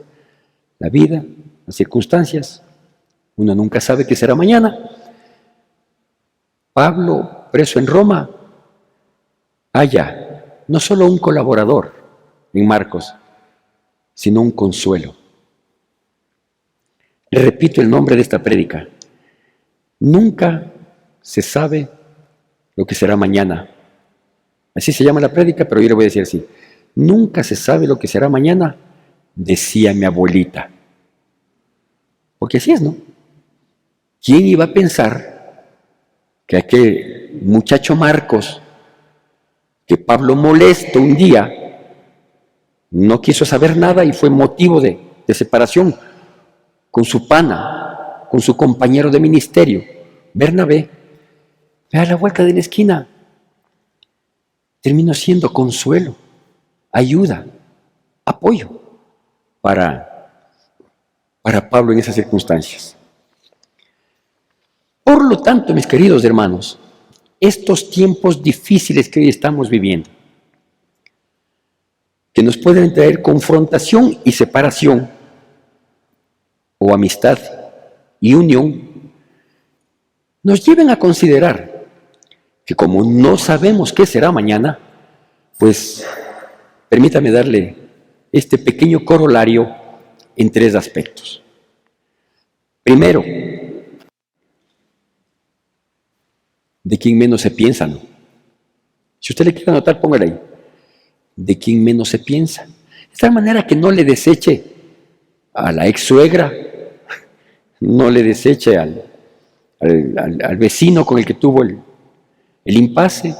la vida, las circunstancias, uno nunca sabe qué será mañana. Pablo, preso en Roma, halla no solo un colaborador en Marcos, sino un consuelo. Le repito el nombre de esta prédica. Nunca se sabe lo que será mañana. Así se llama la prédica, pero yo le voy a decir así. Nunca se sabe lo que será mañana, decía mi abuelita. Porque así es, ¿no? ¿Quién iba a pensar que aquel muchacho Marcos, que Pablo molestó un día, no quiso saber nada y fue motivo de separación con su pana, con su compañero de ministerio, Bernabé, a la vuelta de la esquina, terminó siendo consuelo, ayuda, apoyo para Pablo en esas circunstancias. Por lo tanto, mis queridos hermanos, estos tiempos difíciles que hoy estamos viviendo, que nos pueden traer confrontación y separación, o amistad y unión, nos lleven a considerar que como no sabemos qué será mañana, pues permítame darle este pequeño corolario en 3 aspectos. Primero, de quien menos se piensa, ¿no? Si usted le quiere anotar, póngale ahí. De quien menos se piensa. De tal manera que no le deseche a la ex suegra, no le deseche al vecino con el que tuvo el impasse,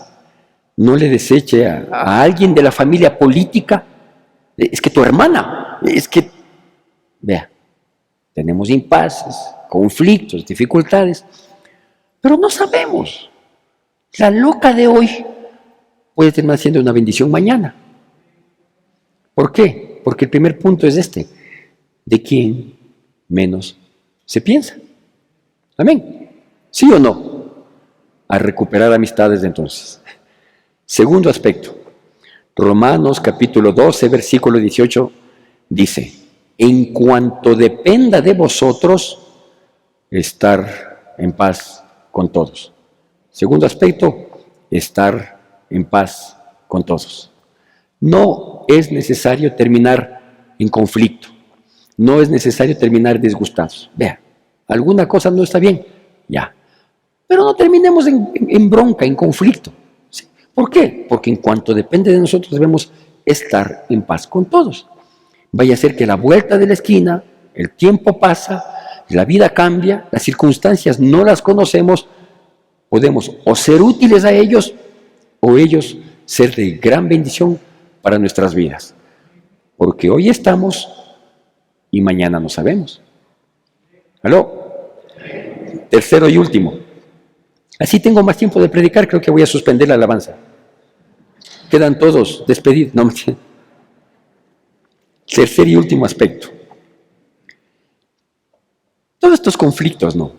no le deseche a alguien de la familia política. Es que tu hermana, es que, vea, tenemos impases, conflictos, dificultades, pero no sabemos. La loca de hoy puede terminar siendo una bendición mañana. ¿Por qué? Porque el primer punto es este: de quién menos se piensa. Amén. ¿Sí o no? A recuperar amistades de entonces. Segundo aspecto. Romanos capítulo 12, versículo 18 dice: en cuanto dependa de vosotros, estar en paz con todos. Segundo aspecto, estar en paz con todos. No es necesario terminar en conflicto. no es necesario terminar disgustados. Vea, alguna cosa no está bien, ya. Pero no terminemos en bronca, en conflicto. ¿Sí? ¿Por qué? Porque en cuanto depende de nosotros debemos estar en paz con todos. Vaya a ser que a la vuelta de la esquina, el tiempo pasa, la vida cambia, las circunstancias no las conocemos, podemos o ser útiles a ellos o ellos ser de gran bendición para nuestras vidas. Porque hoy estamos y mañana no sabemos. ¿Aló? Tercero y último. Así tengo más tiempo de predicar, creo que voy a suspender la alabanza. Quedan todos despedidos. No, tercer y último aspecto. Todos estos conflictos, ¿no?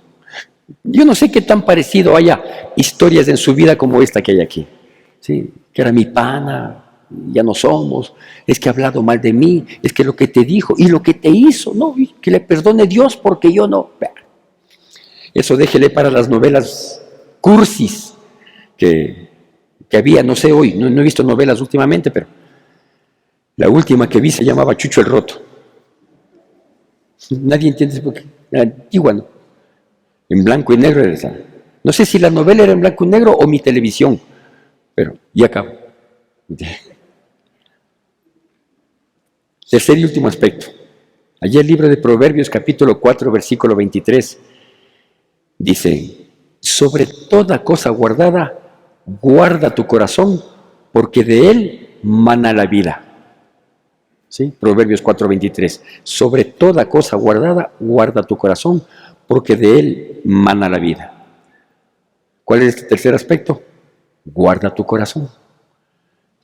Yo no sé qué tan parecido haya historias en su vida como esta que hay aquí. ¿Sí? Que era mi pana, ya no somos, es que ha hablado mal de mí, es que lo que te dijo y lo que te hizo, ¿no? Y que le perdone Dios porque yo no. Eso déjele para las novelas cursis que había, no sé hoy, no he visto novelas últimamente, pero la última que vi se llamaba Chucho el Roto. Nadie entiende por qué. Era antigua, ¿no? En blanco y negro era esa. No sé si la novela era en blanco y negro o mi televisión, pero ya acabo. Tercer y último aspecto. Allí el libro de Proverbios, capítulo 4, versículo 23, dice: sobre toda cosa guardada, guarda tu corazón, porque de él mana la vida. ¿Sí? Proverbios 4:23. Sobre toda cosa guardada, guarda tu corazón, porque de él mana la vida. ¿Cuál es este tercer aspecto? Guarda tu corazón.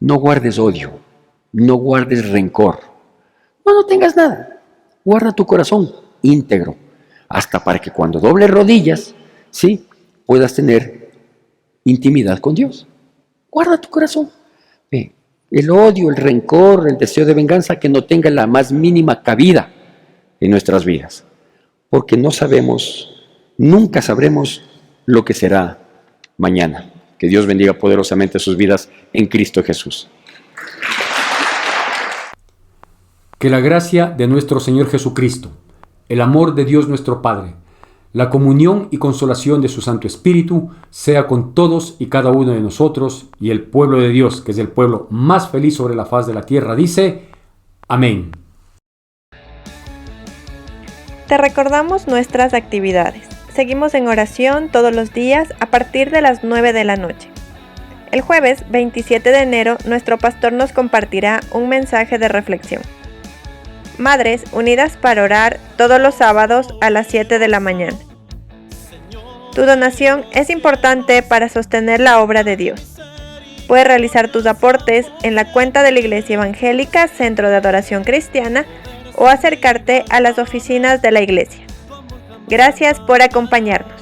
No guardes odio, no guardes rencor. No tengas nada. Guarda tu corazón íntegro, hasta para que cuando dobles rodillas, ¿sí?, puedas tener intimidad con Dios. Guarda tu corazón. El odio, el rencor, el deseo de venganza, que no tenga la más mínima cabida en nuestras vidas. Porque no sabemos, nunca sabremos lo que será mañana. Que Dios bendiga poderosamente sus vidas en Cristo Jesús. Que la gracia de nuestro Señor Jesucristo, el amor de Dios nuestro Padre, la comunión y consolación de su Santo Espíritu sea con todos y cada uno de nosotros, y el pueblo de Dios, que es el pueblo más feliz sobre la faz de la tierra, dice: amén. Te recordamos nuestras actividades. Seguimos en oración todos los días a partir de las 9 de la noche. El jueves 27 de enero, nuestro pastor nos compartirá un mensaje de reflexión. Madres unidas para orar todos los sábados a las 7 de la mañana. Tu donación es importante para sostener la obra de Dios. Puedes realizar tus aportes en la cuenta de la Iglesia Evangélica Centro de Adoración Cristiana o acercarte a las oficinas de la iglesia. Gracias por acompañarnos.